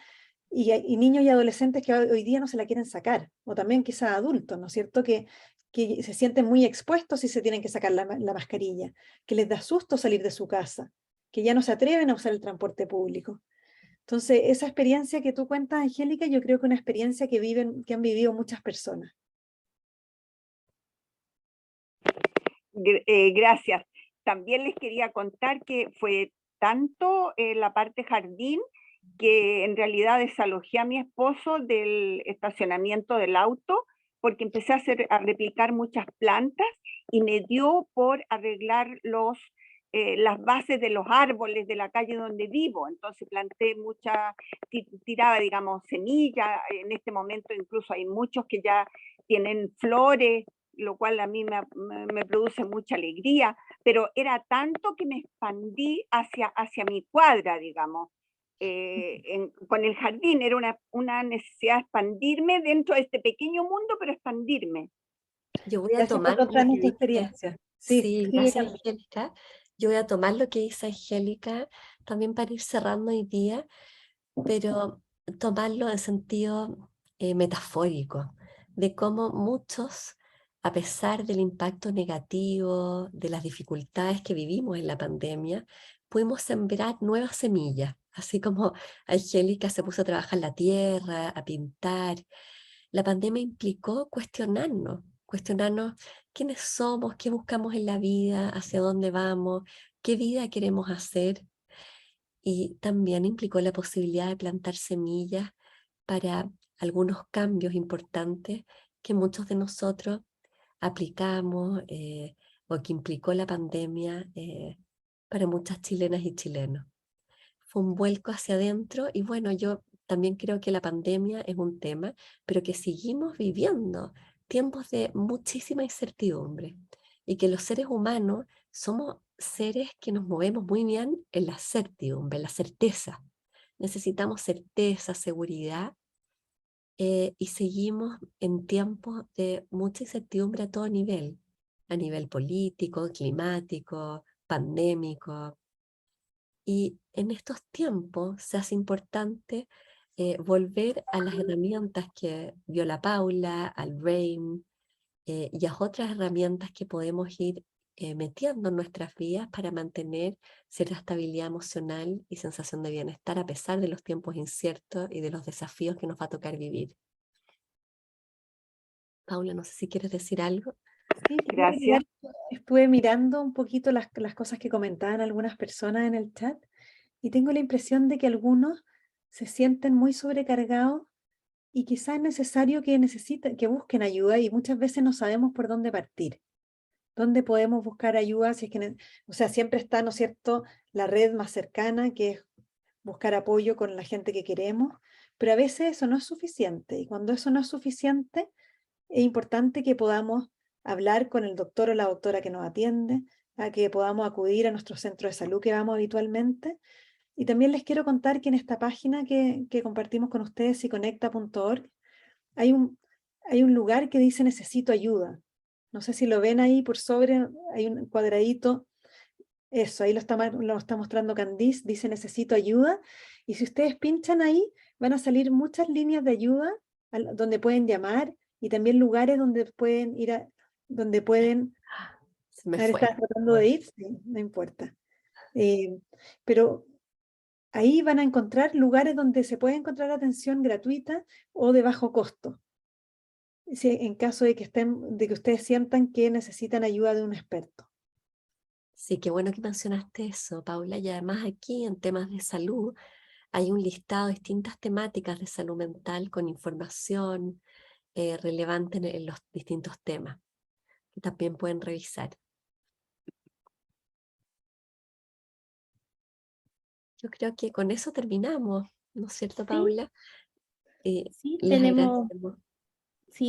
y niños y adolescentes que hoy día no se la quieren sacar, o también quizás adultos, ¿no es cierto?, que se sienten muy expuestos si se tienen que sacar la mascarilla, que les da susto salir de su casa, que ya no se atreven a usar el transporte público. Entonces, esa experiencia que tú cuentas, Angélica, yo creo que es una experiencia que han vivido muchas personas. Gracias. También les quería contar que fue tanto la parte jardín que en realidad desalojé a mi esposo del estacionamiento del auto porque empecé a replicar muchas plantas y me dio por arreglar las bases de los árboles de la calle donde vivo. Entonces planté tiraba, digamos, semillas. En este momento incluso hay muchos que ya tienen flores, lo cual a mí me produce mucha alegría, pero era tanto que me expandí hacia mi cuadra, digamos. Con el jardín era una necesidad de expandirme dentro de este pequeño mundo, pero expandirme. Yo voy a Gracias por tomar lo contarnos que tu dice, experiencia. Sí, sí, sí, gracias Angélica. Yo voy a tomar lo que dice Angélica también para ir cerrando hoy día, pero tomarlo en sentido metafórico, de cómo muchos, a pesar del impacto negativo, de las dificultades que vivimos en la pandemia, pudimos sembrar nuevas semillas, así como Angélica se puso a trabajar la tierra, a pintar. La pandemia implicó cuestionarnos quiénes somos, qué buscamos en la vida, hacia dónde vamos, qué vida queremos hacer. Y también implicó la posibilidad de plantar semillas para algunos cambios importantes que muchos de nosotros aplicamos o que implicó la pandemia para muchas chilenas y chilenos. Fue un vuelco hacia adentro y bueno, yo también creo que la pandemia es un tema, pero que seguimos viviendo tiempos de muchísima incertidumbre y que los seres humanos somos seres que nos movemos muy bien en la certidumbre, en la certeza. Necesitamos certeza, seguridad y seguimos en tiempos de mucha incertidumbre a nivel político, climático, pandémico. Y en estos tiempos se hace importante volver a las herramientas que dio la Paula, al BRAIN y a otras herramientas que podemos ir metiendo en nuestras vidas para mantener cierta estabilidad emocional y sensación de bienestar a pesar de los tiempos inciertos y de los desafíos que nos va a tocar vivir. Paula, no sé si quieres decir algo. Sí, Gracias. estuve mirando un poquito las cosas que comentaban algunas personas en el chat y tengo la impresión de que algunos se sienten muy sobrecargados y quizás es necesario que busquen ayuda y muchas veces no sabemos por dónde partir. ¿Dónde podemos buscar ayuda? Si es que, o sea, siempre está, ¿no es cierto?, la red más cercana, que es buscar apoyo con la gente que queremos, pero a veces eso no es suficiente y cuando eso no es suficiente, es importante que podamos hablar con el doctor o la doctora que nos atiende, a que podamos acudir a nuestro centro de salud que vamos habitualmente. Y también les quiero contar que en esta página que compartimos con ustedes, psiconecta.org, hay un lugar que dice necesito ayuda. No sé si lo ven ahí por sobre, hay un cuadradito. Eso, ahí lo está mostrando Candice, dice necesito ayuda. Y si ustedes pinchan ahí, van a salir muchas líneas de ayuda donde pueden llamar y también lugares donde pueden ir donde pueden... Se me A ver, fue. ¿estás tratando de ir? Sí, no importa. Pero ahí van a encontrar lugares donde se puede encontrar atención gratuita o de bajo costo. En caso de que ustedes sientan que necesitan ayuda de un experto. Sí, qué bueno que mencionaste eso, Paula. Y además aquí en temas de salud hay un listado de distintas temáticas de salud mental con información relevante en los distintos temas que también pueden revisar. Yo creo que con eso terminamos, ¿no es cierto, Sí, Paula? sí, Les tenemos agradecemos.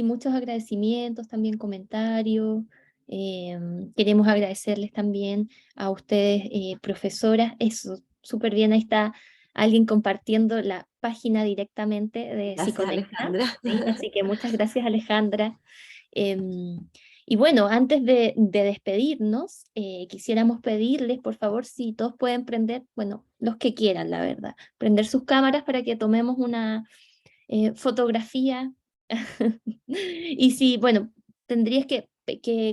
muchos agradecimientos, también comentarios. Queremos agradecerles también a ustedes, profesoras. Eso, súper bien, ahí está alguien compartiendo la página directamente de Gracias, Psiconecta. Alejandra. ¿Sí? Así que muchas gracias, Alejandra. Em, Y bueno, antes de despedirnos, quisiéramos pedirles, por favor, si todos pueden prender, bueno, los que quieran, la verdad, prender sus cámaras para que tomemos una fotografía. Y si, bueno, tendrías que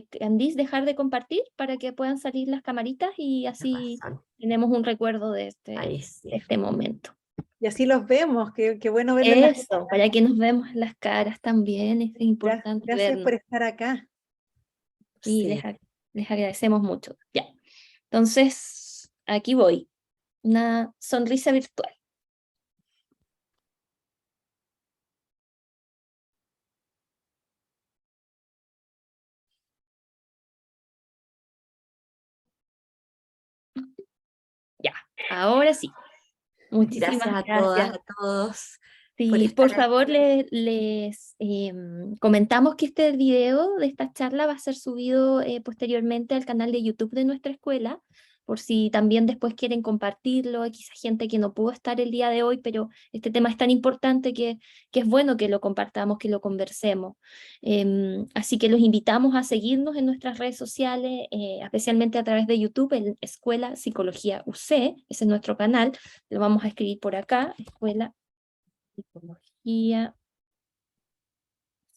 Candice, dejar de compartir para que puedan salir las camaritas y Tienes así razón. tenemos un recuerdo de Ahí sí. este momento. Y así los vemos, qué bueno verlos en la Eso, para que nos vemos las caras también, es importante Gracias vernos. por estar acá. Sí, Sí. les agradecemos mucho. Ya, entonces, aquí voy. Una sonrisa virtual. Ya, ahora sí. Muchísimas Gracias a todas, gracias. a todos por Sí, por estar favor, aquí. les comentamos que este video de esta charla va a ser subido posteriormente al canal de YouTube de nuestra escuela, por si también después quieren compartirlo. Hay quizá gente que no pudo estar el día de hoy, pero este tema es tan importante que es bueno que lo compartamos, que lo conversemos. Así que los invitamos a seguirnos en nuestras redes sociales, especialmente a través de YouTube, en Escuela Psicología UC, ese es nuestro canal, lo vamos a escribir por acá, Escuela Psicología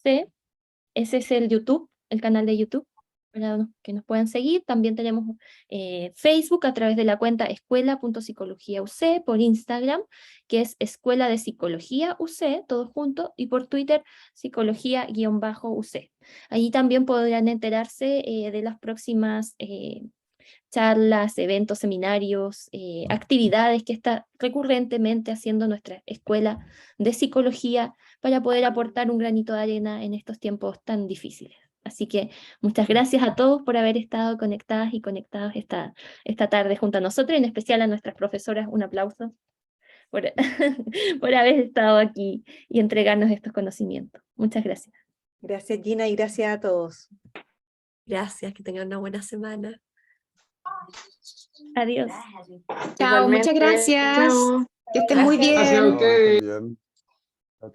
C. Ese es el YouTube, el canal de YouTube, para que nos puedan seguir. También tenemos Facebook a través de la cuenta escuela.psicologiaUC, por Instagram, que es Escuela de Psicología UC, todo junto, y por Twitter, psicología_UC. Allí también podrán enterarse de las próximas charlas, eventos, seminarios, actividades que está recurrentemente haciendo nuestra escuela de psicología para poder aportar un granito de arena en estos tiempos tan difíciles. Así que muchas gracias a todos por haber estado conectadas y conectados esta tarde junto a nosotros, y en especial a nuestras profesoras, un aplauso por, por haber estado aquí y entregarnos estos conocimientos. Muchas gracias. Gracias, Gina, y gracias a todos. Gracias, que tengan una buena semana. Adiós. Chao, muchas gracias. Chao. Que estén muy Gracias a bien. ustedes.